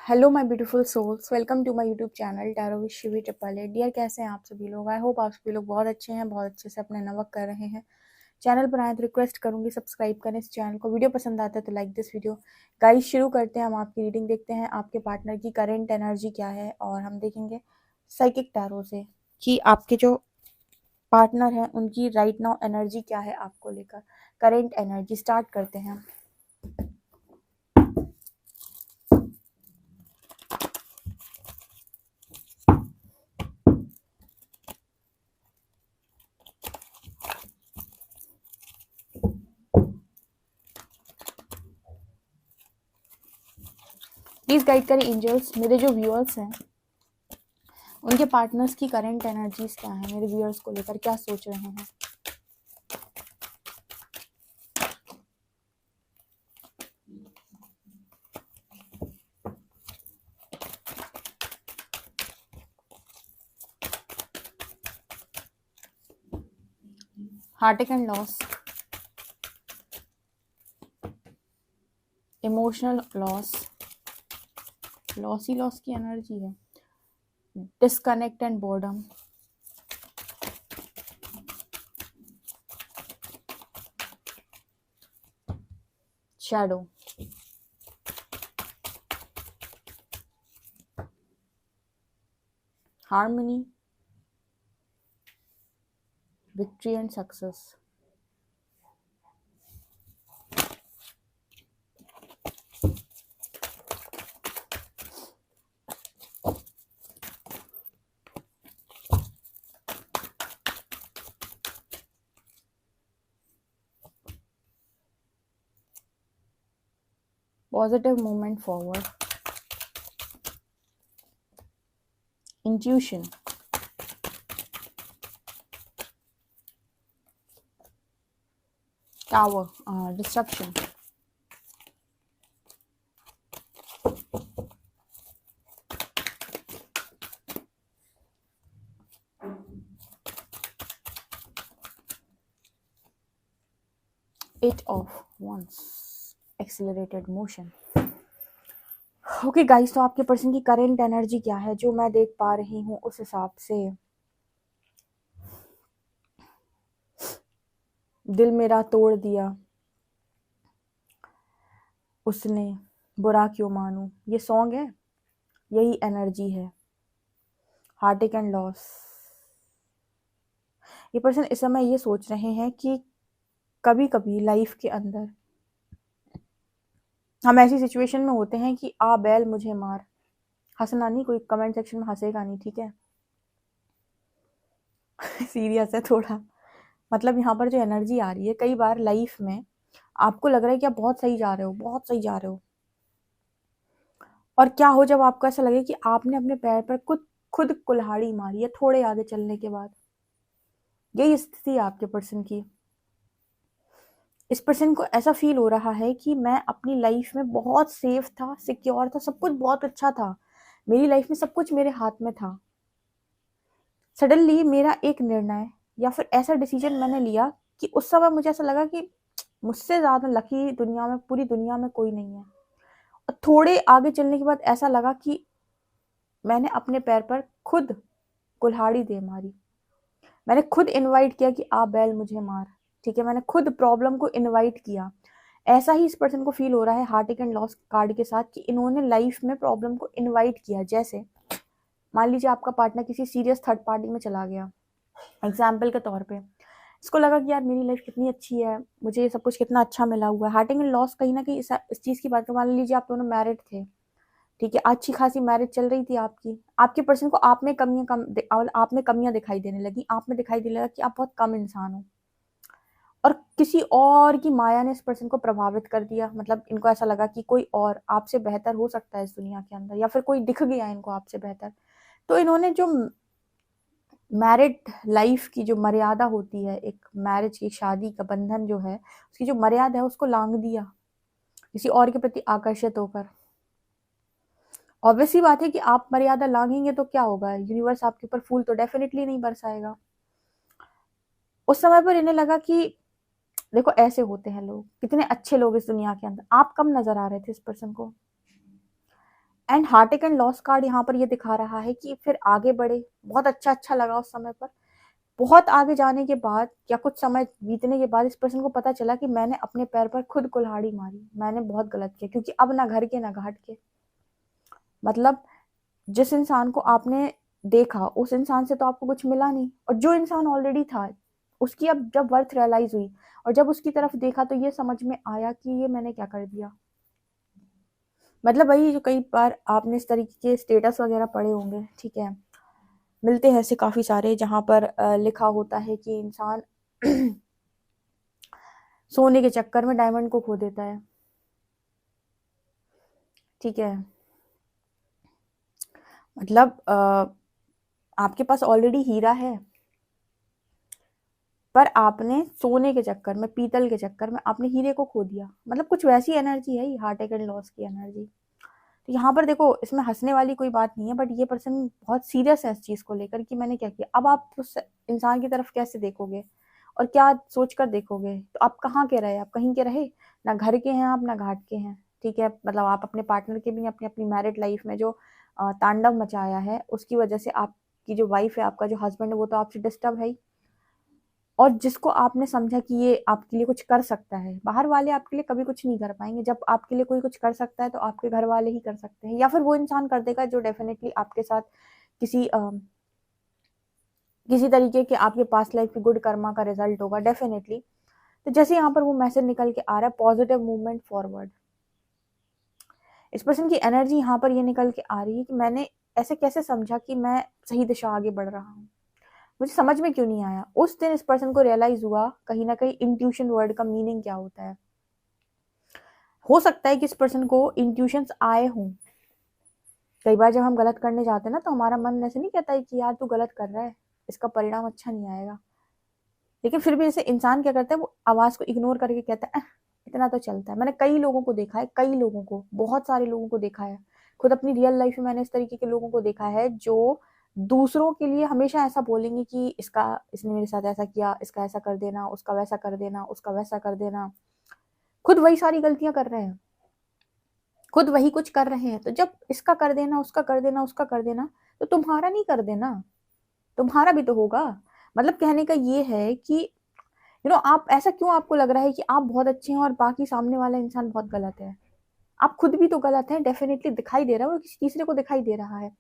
Hello my beautiful souls, welcome to my YouTube channel tarot with Shivi triple eight. Dear, कैसे हैं आप सभी लोग? आई होप आप सभी लोग बहुत अच्छे हैं, बहुत अच्छे से अपने नमक कर रहे हैं। चैनल पर आए तो रिक्वेस्ट करूंगी सब्सक्राइब करें इस चैनल को। वीडियो पसंद आता है तो लाइक दिस वीडियो। गाइस, शुरू करते हैं। हम आपकी रीडिंग देखते हैं आपके पार्टनर की करेंट एनर्जी क्या है, और हम देखेंगे साइकिक टैरो से कि आपके जो पार्टनर हैं उनकी राइट नाउ एनर्जी क्या है आपको लेकर। करेंट एनर्जी स्टार्ट करते हैं। प्लीज गाइड करें एंजल्स, मेरे जो व्यूअर्स हैं उनके पार्टनर्स की करंट एनर्जीज क्या है, मेरे व्यूअर्स को लेकर क्या सोच रहे हैं। Heartache and loss, emotional loss, loss ही लॉस की एनर्जी है। Disconnect and boredom, shadow, harmony, victory and success. Positive movement forward, intuition, tower, destruction, eight of wands, accelerated motion. Okay guys, तो आपके पर्सन की करंट एनर्जी क्या है जो मैं देख पा रही हूँ उस हिसाब से। दिल मेरा तोड़ दिया उसने, बुरा क्यों मानूं, ये सॉन्ग है, यही एनर्जी है। हार्टेक एंड लॉस, ये पर्सन इस समय ये सोच रहे हैं कि कभी कभी लाइफ के अंदर हम ऐसी सिचुएशन में होते हैं कि आ बैल मुझे मार। हंसना नहीं, कोई कमेंट सेक्शन में हंसेगा नहीं, ठीक है? सीरियस है थोड़ा। मतलब यहाँ पर जो एनर्जी आ रही है, कई बार लाइफ में आपको लग रहा है कि आप बहुत सही जा रहे हो, बहुत सही जा रहे हो, और क्या हो जब आपको ऐसा लगे कि आपने अपने पैर पर खुद खुद कुल्हाड़ी मारी है थोड़े आगे चलने के बाद। यही स्थिति है आपके पर्सन की। इस पर्सन को ऐसा फील हो रहा है कि मैं अपनी लाइफ में बहुत सेफ था, सिक्योर था, सब कुछ बहुत अच्छा था, मेरी लाइफ में सब कुछ मेरे हाथ में था। सडनली मेरा एक निर्णय या फिर ऐसा डिसीजन मैंने लिया कि उस समय मुझे ऐसा लगा कि मुझसे ज़्यादा लकी दुनिया में, पूरी दुनिया में कोई नहीं है। और थोड़े आगे चलने के बाद ऐसा लगा कि मैंने अपने पैर पर खुद कुल्हाड़ी दे मारी। मैंने खुद इनवाइट किया कि आ बैल मुझे मार, ठीक है? मैंने खुद प्रॉब्लम को इनवाइट किया। ऐसा ही इस पर्सन को फील हो रहा है हार्टेक एंड लॉस कार्ड के साथ कि इन्होंने लाइफ में प्रॉब्लम को इनवाइट किया। जैसे मान लीजिए आपका पार्टनर किसी सीरियस थर्ड पार्टी में चला गया, एग्जाम्पल के तौर पे इसको लगा कि यार मेरी लाइफ कितनी अच्छी है, मुझे सब कुछ कितना अच्छा मिला हुआ है। हार्टेक एंड लॉस कहीं ना कहीं इस चीज़ की बात, मान लीजिए आप दोनों मैरिड थे, ठीक है? अच्छी खासी मैरिज चल रही थी आपकी। आपके पर्सन को आप में आप में कमियां दिखाई देने लगी, आप में दिखाई देने लगा कि आप बहुत कम इंसान हो, और किसी और की माया ने इस पर्सन को प्रभावित कर दिया। मतलब इनको ऐसा लगा कि कोई और आपसे बेहतर हो सकता है इस दुनिया के अंदर, या फिर कोई दिख गया इनको आपसे बेहतर। तो इन्होंने जो मैरिड लाइफ की जो मर्यादा होती है, एक मैरिज की, शादी का बंधन जो है, उसकी जो मर्यादा है उसको लांघ दिया किसी और के प्रति आकर्षित होकर। ऑब्वियसली बात है कि आप मर्यादा लांघेंगे तो क्या होगा, यूनिवर्स आपके ऊपर फूल तो डेफिनेटली नहीं बरसाएगा। उस समय पर इन्हें लगा कि देखो ऐसे होते हैं लोग, कितने अच्छे लोग इस दुनिया के अंदर। आप कम नजर आ रहे थे इस पर्सन को, and heart and loss card यहाँ पर ये दिखा रहा है कि फिर आगे बढ़े, बहुत अच्छा लगा उस समय पर। बहुत आगे जाने के बाद या कुछ समय बीतने के बाद इस पर्सन को पता चला कि मैंने अपने पैर पर खुद कुल्हाड़ी मारी, मैंने बहुत गलत किया, क्योंकि अब ना घर के ना घाट के। मतलब जिस इंसान को आपने देखा उस इंसान से तो आपको कुछ मिला नहीं, और जो इंसान ऑलरेडी था उसकी अब जब वर्थ रियलाइज हुई और जब उसकी तरफ देखा तो ये समझ में आया कि ये मैंने क्या कर दिया। मतलब वही जो कई बार आपने इस तरीके के स्टेटस वगैरह पढ़े होंगे, ठीक है, मिलते हैं ऐसे काफ़ी सारे जहाँ पर लिखा होता है कि इंसान सोने के चक्कर में डायमंड को खो देता है, ठीक है। मतलब आपके पास ऑलरेडी हीरा है, पर आपने सोने के चक्कर में, पीतल के चक्कर में आपने हीरे को खो दिया। मतलब कुछ वैसी एनर्जी है ये हार्ट एंड लॉस की एनर्जी। तो यहाँ पर देखो, इसमें हंसने वाली कोई बात नहीं है, बट ये पर्सन बहुत सीरियस है इस चीज को लेकर कि मैंने क्या किया। अब आप उस इंसान की तरफ कैसे देखोगे और क्या सोच कर देखोगे? तो आप कहाँ के रहे? आप कहीं के रहे, ना घर के हैं आप, ना घाट के हैं, ठीक है। मतलब आप अपने पार्टनर के भी, अपनी अपनी मैरिड लाइफ में जो तांडव मचाया है उसकी वजह से आपकी जो वाइफ है, आपका जो हस्बैंड है, वो तो आपसे डिस्टर्ब है ही। और जिसको आपने समझा कि ये आपके लिए कुछ कर सकता है, बाहर वाले आपके लिए कभी कुछ नहीं कर पाएंगे। जब आपके लिए कोई कुछ कर सकता है तो आपके घर वाले ही कर सकते हैं, या फिर वो इंसान कर देगा जो डेफिनेटली आपके साथ किसी किसी तरीके के आपके पास्ट लाइफ की गुड कर्मा का रिजल्ट होगा डेफिनेटली। तो जैसे यहाँ पर वो मैसेज निकल के आ रहा है, पॉजिटिव मूवमेंट फॉरवर्ड। इस पर्सन की एनर्जी यहाँ पर ये निकल के आ रही है कि मैंने ऐसे कैसे समझा कि मैं सही दिशा आगे बढ़ रहा हूँ, मुझे समझ में क्यों नहीं आया। उस दिन इस पर्सन को रियलाइज हुआ कहीं ना कहीं इंट्यूशन वर्ड का मीनिंग क्या होता है। हो सकता है कि इस पर्सन को इंट्यूशंस आए हों। कई बार जब हम गलत करने जाते हैं ना, तो हमारा मन ऐसे नहीं कहता है कि यार तू गलत कर रहा है, इसका परिणाम अच्छा नहीं आएगा, लेकिन फिर भी जैसे इंसान क्या करता है, वो आवाज को इग्नोर करके कहता है इतना तो चलता है। मैंने कई लोगों को देखा है, कई लोगों को, बहुत सारे लोगों को देखा है, खुद अपनी रियल लाइफ में मैंने इस तरीके के लोगों को देखा है जो दूसरों के लिए हमेशा ऐसा बोलेंगे कि इसने मेरे साथ ऐसा किया, इसका ऐसा कर देना, उसका वैसा कर देना, उसका वैसा कर देना। खुद वही सारी गलतियां कर रहे हैं, खुद वही कुछ कर रहे हैं। तो जब इसका कर देना, उसका कर देना, उसका कर देना, तो तुम्हारा नहीं कर देना, तुम्हारा भी तो होगा। मतलब कहने का ये है कि आप ऐसा क्यों, आपको लग रहा है कि आप बहुत अच्छे हैं और बाकी सामने वाला इंसान बहुत गलत है? आप खुद भी तो गलत है, डेफिनेटली दिखाई दे रहा है और किसी तीसरे को दिखाई दे रहा है।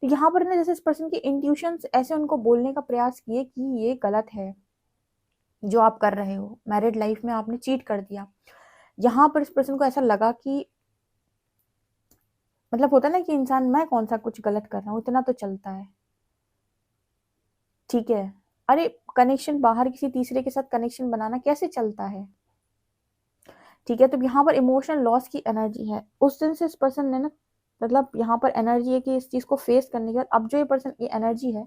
तो यहाँ पर ना जैसे इस पर्सन के इंट्यूशंस ऐसे उनको बोलने का प्रयास किए कि ये गलत है जो आप कर रहे हो, मैरिड लाइफ में आपने चीट कर दिया। यहाँ पर इस पर्सन को ऐसा लगा कि मतलब होता ना कि इंसान, मैं कौन सा कुछ गलत कर रहा हूँ, इतना तो चलता है, ठीक है। अरे कनेक्शन, बाहर किसी तीसरे के साथ कनेक्शन बनाना कैसे चलता है, ठीक है। तो यहाँ पर इमोशनल लॉस की एनर्जी है। उस दिन से इस पर्सन ने ना, मतलब यहाँ पर एनर्जी है कि इस चीज को फेस करने के बाद अब जो ये पर्सन, ये एनर्जी है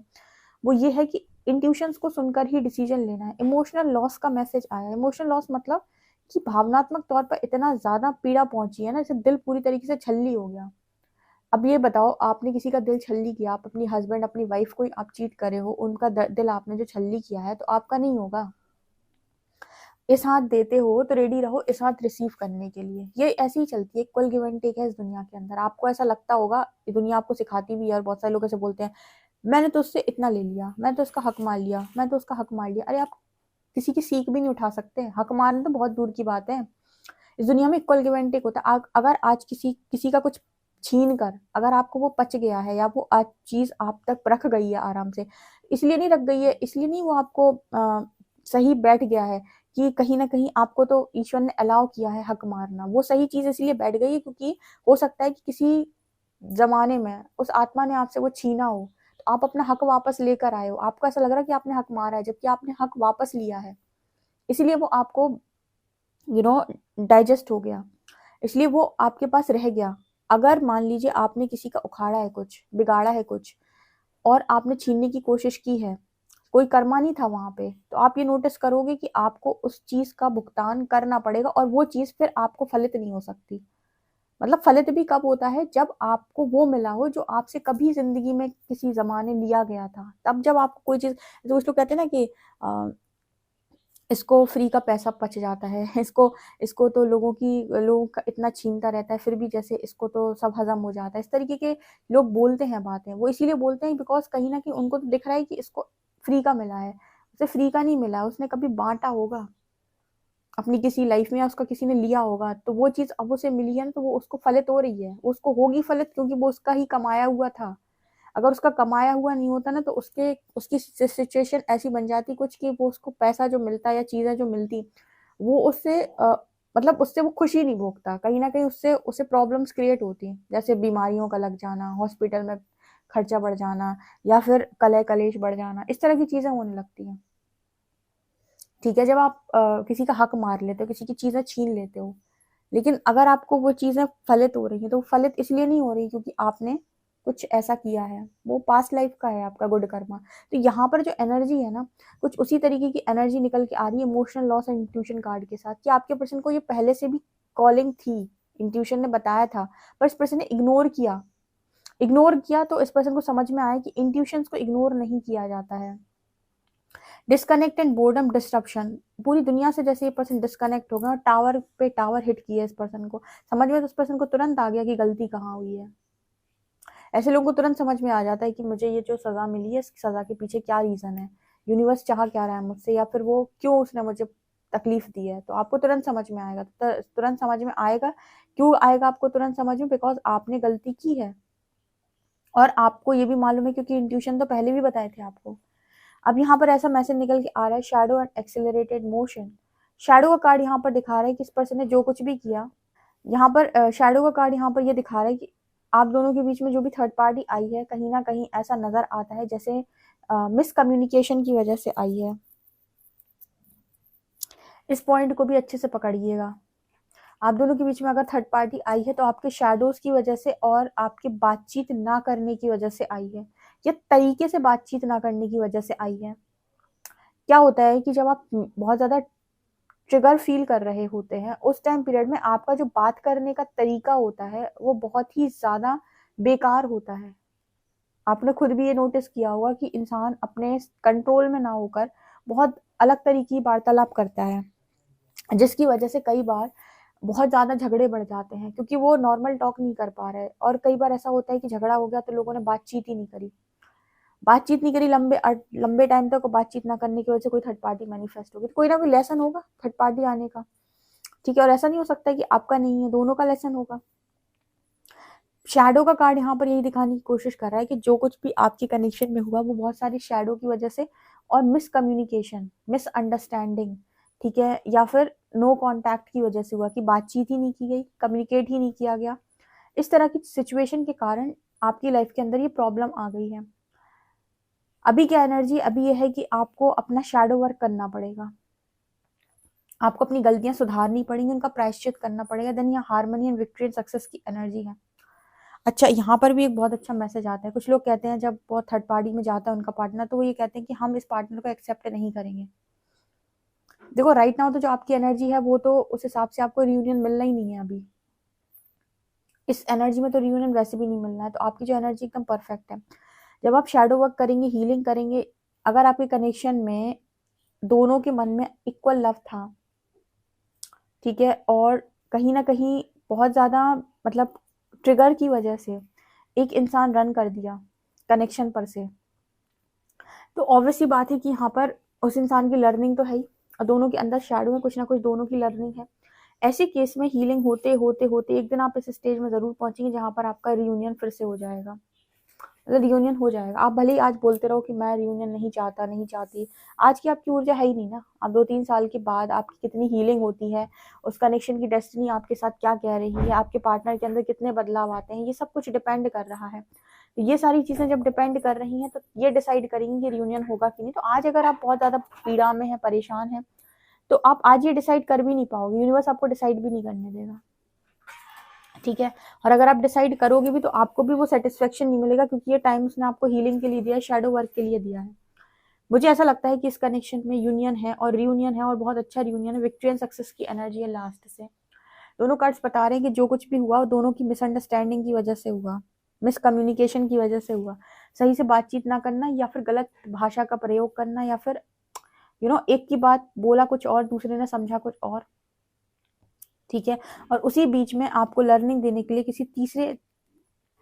वो ये है कि इंट्यूशंस को सुनकर ही डिसीजन लेना है। इमोशनल लॉस का मैसेज आया। इमोशनल लॉस मतलब कि भावनात्मक तौर पर इतना ज्यादा पीड़ा पहुंची है ना, इसे दिल पूरी तरीके से छल्ली हो गया। अब ये बताओ, आपने किसी का दिल छल्ली किया, आप अपनी हस्बैंड, अपनी वाइफ को आप चीट करे हो, उनका दिल आपने जो छल्ली किया है, तो आपका नहीं होगा। इस हाथ देते हो तो रेडी रहो इस हाथ रिसीव करने के लिए। ये ऐसी ही चलती है, इक्वल गिव एंड टेक है इस दुनिया के अंदर। आपको ऐसा लगता होगा, ये दुनिया आपको सिखाती भी है, और बहुत सारे लोग ऐसे बोलते हैं मैंने तो उससे इतना ले लिया, मैं तो उसका हक मार लिया, मैं तो उसका हक मार लिया। अरे आप किसी की सीख भी नहीं उठा सकते, हक मारना तो बहुत दूर की बात है। इस दुनिया में इक्वल गिव एंड टेक होता है। अगर आज किसी किसी का कुछ छीन कर अगर आपको वो पच गया है, या वो आज चीज आप तक रख गई है आराम से, इसलिए नहीं रख गई है, इसलिए नहीं वो आपको सही बैठ गया है कि कहीं ना कहीं आपको तो ईश्वर ने अलाउ किया है हक मारना, वो सही चीज इसलिए बैठ गई है क्योंकि हो सकता है कि किसी जमाने में उस आत्मा ने आपसे वो छीना हो, तो आप अपना हक वापस लेकर आए हो। आपको ऐसा लग रहा है कि आपने हक मारा है, जबकि आपने हक वापस लिया है। इसलिए वो आपको डाइजेस्ट हो गया, इसलिए वो आपके पास रह गया। अगर मान लीजिए आपने किसी का उखाड़ा है, कुछ बिगाड़ा है कुछ, और आपने छीनने की कोशिश की है, कोई कर्मा नहीं था वहां पे, तो आप ये नोटिस करोगे कि आपको उस चीज का भुगतान करना पड़ेगा, और वो चीज फिर आपको फलित नहीं हो सकती। मतलब फलित भी कब होता है, जब आपको वो मिला हो जो आपसे कभी जिंदगी में किसी जमाने लिया गया था। तब जब आपको कोई चीज, तो कुछ लोग कहते हैं ना कि इसको फ्री का पैसा पच जाता है, इसको तो लोगों का इतना छीनता रहता है, फिर भी जैसे इसको तो सब हज़म हो जाता है। इस तरीके के लोग बोलते हैं बातें, वो इसीलिए बोलते हैं बिकॉज़ कहीं न कहीं उनको तो दिख रहा है कि इसको फ्री का मिला है। उसे फ्री का नहीं मिला है, उसने कभी बाँटा होगा अपनी किसी लाइफ़ में, या उसका किसी ने लिया होगा, तो वो चीज़ अब उसे मिली है ना, तो वो उसको फलित हो रही है। वो उसको होगी फलित क्योंकि वो उसका ही कमाया हुआ था। अगर उसका कमाया हुआ नहीं होता ना, तो उसकी सिचुएशन ऐसी बन जाती कुछ कि वो उसको पैसा जो मिलता या चीज़ें जो मिलती, वो उससे मतलब उससे वो खुशी नहीं भोगता। कहीं न कहीं उससे उसे प्रॉब्लम्स क्रिएट होती हैं। जैसे बीमारियों का लग जाना, हॉस्पिटल में खर्चा बढ़ जाना, या फिर कलह-कलेश बढ़ जाना, इस तरह की चीज़ें होने लगती हैं। ठीक है, जब आप किसी का हक मार लेते हो, किसी की चीज़ें छीन लेते हो, लेकिन अगर आपको वो चीज़ें फलित हो रही हैं, तो वो फलित इसलिए नहीं हो रही क्योंकि आपने कुछ ऐसा किया है, वो पास्ट लाइफ का है आपका गुड कर्मा। तो यहाँ पर जो एनर्जी है ना, कुछ उसी तरीके की एनर्जी निकल के आ रही है emotional loss and intuition card के साथ, कि आपके पर्सन को ये पहले से भी कॉलिंग थी, इंट्यूशन ने बताया था, पर इस पर्सन ने इग्नोर किया तो इस पर्सन को समझ में आया कि इंट्यूशंस को इग्नोर नहीं किया जाता है। डिस्कनेक्ट एंड बोर्डम डिस्ट्रप्शन, पूरी दुनिया से जैसे ये पर्सन डिस्कनेक्ट हो गया और टावर पे टावर हिट किया इस पर्सन को, समझ में तो उस पर्सन को तुरंत आ गया कि गलती कहाँ हुई है। ऐसे लोगों को तुरंत समझ में आ जाता है कि मुझे ये जो सज़ा मिली है, इस सज़ा के पीछे क्या रीज़न है, यूनिवर्स चाह क्या रहा है मुझसे, या फिर वो क्यों उसने मुझे तकलीफ दी है। तो आपको तुरंत समझ में आएगा, तुरंत समझ में आएगा। क्यों आएगा आपको तुरंत समझ में? बिकॉज आपने गलती की है, और आपको ये भी मालूम है क्योंकि इंट्यूशन तो पहले भी बताए थे आपको। अब यहाँ पर ऐसा मैसेज निकल के आ रहा है, shadow and accelerated motion. Shadow का कार्ड यहाँ पर दिखा रहा है कि इस पर्सन ने जो कुछ भी किया, यहाँ पर शैडो का कार्ड यहाँ पर ये दिखा रहा है कि आप दोनों के बीच में जो भी थर्ड पार्टी आई है, कहीं ना कहीं ऐसा नजर आता है जैसे मिसकम्युनिकेशन की वजह से आई है। इस पॉइंट को भी अच्छे से पकड़िएगा। आप दोनों के बीच में अगर थर्ड पार्टी आई है तो आपके शैडोज की वजह से और आपके बातचीत ना करने की वजह से आई है, या तरीके से बातचीत ना करने की वजह से आई है। क्या होता है कि जब आप बहुत ज़्यादा ट्रिगर फील कर रहे होते हैं, उस टाइम पीरियड में आपका जो बात करने का तरीका होता है वो बहुत ही ज़्यादा बेकार होता है। आपने खुद भी ये नोटिस किया होगा कि इंसान अपने कंट्रोल में ना होकर बहुत अलग तरीके की वार्तालाप करता है, जिसकी वजह से कई बार बहुत ज़्यादा झगड़े बढ़ जाते हैं क्योंकि वो नॉर्मल टॉक नहीं कर पा रहे। और कई बार ऐसा होता है कि झगड़ा हो गया तो लोगों ने बातचीत नहीं करी, लंबे टाइम तक बातचीत ना करने की वजह से कोई थर्ड पार्टी मैनिफेस्ट होगी, तो कोई ना कोई लेसन होगा थर्ड पार्टी आने का। ठीक है, और ऐसा नहीं हो सकता कि आपका नहीं है, दोनों का लेसन होगा। शैडो का कार्ड यहाँ पर यही दिखाने की कोशिश कर रहा है कि जो कुछ भी आपके कनेक्शन में हुआ वो बहुत सारी शैडो की वजह से और मिसकम्युनिकेशन, मिसअंडरस्टैंडिंग, ठीक है, या फिर नो कांटेक्ट की वजह से हुआ कि बातचीत ही नहीं की गई, कम्युनिकेट ही नहीं किया गया। इस तरह की सिचुएशन के कारण आपकी लाइफ के अंदर ये प्रॉब्लम आ गई है। अभी क्या एनर्जी अभी ये है कि आपको अपना शैडो वर्क करना पड़ेगा, आपको अपनी गलतियां सुधारनी पड़ेंगी, उनका प्रायश्चित करना पड़ेगा। देन यहाँ harmony and victory and success की एनर्जी है। अच्छा, यहाँ पर भी एक बहुत अच्छा मैसेज आता है। कुछ लोग कहते हैं जब बहुत थर्ड पार्टी में जाता है उनका पार्टनर, तो वो ये कहते हैं कि हम इस पार्टनर को एक्सेप्ट नहीं करेंगे। देखो राइट नाउ तो जो आपकी एनर्जी है वो तो उस हिसाब से आपको रियूनियन मिलना ही नहीं है। अभी इस एनर्जी में तो रियूनियन वैसे भी नहीं मिलना है, तो आपकी जो एनर्जी एकदम परफेक्ट है। जब आप शैडो वर्क करेंगे, हीलिंग करेंगे, अगर आपके कनेक्शन में दोनों के मन में इक्वल लव था, ठीक है, और कहीं ना कहीं बहुत ज़्यादा मतलब ट्रिगर की वजह से एक इंसान रन कर दिया कनेक्शन पर से, तो ऑब्वियसली बात है कि यहाँ पर उस इंसान की लर्निंग तो है ही, और दोनों के अंदर शैडो में कुछ ना कुछ दोनों की लर्निंग है। ऐसे केस में हीलिंग होते होते होते एक दिन आप इस स्टेज में ज़रूर पहुंचेंगे जहाँ पर आपका रियूनियन फिर से हो जाएगा। मतलब रियूनियन हो जाएगा। आप भले ही आज बोलते रहो कि मैं रियूनियन नहीं चाहता, नहीं चाहती, आज की आपकी ऊर्जा है ही नहीं ना। अब 2-3 साल के बाद आपकी कितनी हीलिंग होती है, उस कनेक्शन की डेस्टिनी आपके साथ क्या कह रही है, आपके पार्टनर के अंदर कितने बदलाव आते हैं, ये सब कुछ डिपेंड कर रहा है। तो ये सारी चीज़ें जब डिपेंड कर रही हैं तो ये डिसाइड करेंगी कि रियूनियन होगा कि नहीं। तो आज अगर आप बहुत ज़्यादा पीड़ा में हैं, परेशान हैं, तो आप आज ये डिसाइड कर भी नहीं पाओगे, यूनिवर्स आपको डिसाइड भी नहीं करने देगा, ठीक है। और अगर आप डिसाइड करोगे भी तो आपको भी वो सेटिस्फेक्शन नहीं मिलेगा, क्योंकि ये टाइम उसने आपको हीलिंग के लिए दिया है, शैडो वर्क के लिए दिया है। मुझे ऐसा लगता है कि इस कनेक्शन में यूनियन है और रियूनियन है, और बहुत अच्छा रियूनियन है। विक्ट्री एंड सक्सेस की एनर्जी है लास्ट से। दोनों कार्ड्स बता रहे हैं कि जो कुछ भी हुआ वो दोनों की मिसअंडरस्टैंडिंग की वजह से हुआ, मिसकम्युनिकेशन की वजह से हुआ। सही से बातचीत ना करना, या फिर गलत भाषा का प्रयोग करना, या फिर एक की बात बोला कुछ और, दूसरे ने समझा कुछ और, ठीक है। और उसी बीच में आपको लर्निंग देने के लिए किसी तीसरे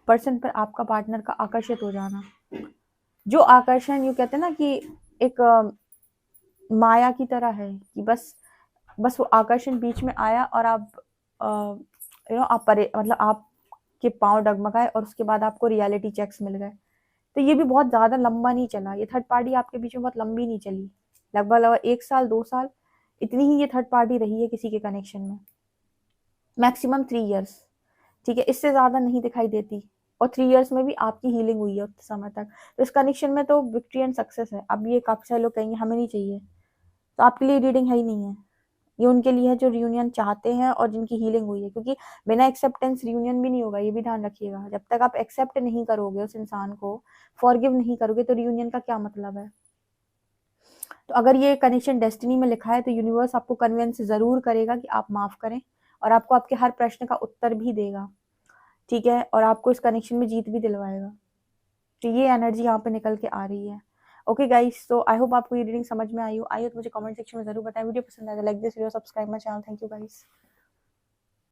पर्सन पर आपका पार्टनर का आकर्षित हो जाना, जो आकर्षण यूँ कहते हैं ना कि एक माया की तरह है कि बस वो आकर्षण बीच में आया और आप आप मतलब आपके पाँव डगमगाए और उसके बाद आपको रियलिटी चेक्स मिल गए। तो ये भी बहुत ज़्यादा लंबा नहीं चला, ये थर्ड पार्टी आपके बीच में बहुत लंबी नहीं चली, लगभग 1 साल 2 साल इतनी ही ये थर्ड पार्टी रही है किसी के कनेक्शन में, मैक्सिमम 3 इयर्स, ठीक है, इससे ज़्यादा नहीं दिखाई देती। और 3 इयर्स में भी आपकी हीलिंग हुई है उतने समय तक, तो इस कनेक्शन में तो विक्ट्री एंड सक्सेस है। अब ये काफ़ी सारे लोग कहेंगे हमें नहीं चाहिए, तो आपके लिए रीडिंग है ही नहीं है, ये उनके लिए है जो रियूनियन चाहते हैं और जिनकी हीलिंग हुई है, क्योंकि बिना एक्सेप्टेंस रियूनियन भी नहीं होगा, ये भी ध्यान रखिएगा। जब तक आप एक्सेप्ट नहीं करोगे उस इंसान को, फॉरगिव नहीं करोगे, तो रियूनियन का क्या मतलब है। तो अगर ये कनेक्शन डेस्टिनी में लिखा है तो यूनिवर्स आपको कन्विंस ज़रूर करेगा कि आप माफ़ करें, और आपको आपके हर प्रश्न का उत्तर भी देगा, ठीक है, और आपको इस कनेक्शन में जीत भी दिलवाएगा। तो ये एनर्जी यहाँ पे निकल के आ रही है। ओके गाइस, तो आई होप आपको ये रीडिंग समझ में आई हो। तो मुझे कमेंट सेक्शन में ज़रूर बताएं। वीडियो पसंद आया तो like this video, subscribe my channel. Thank you guys.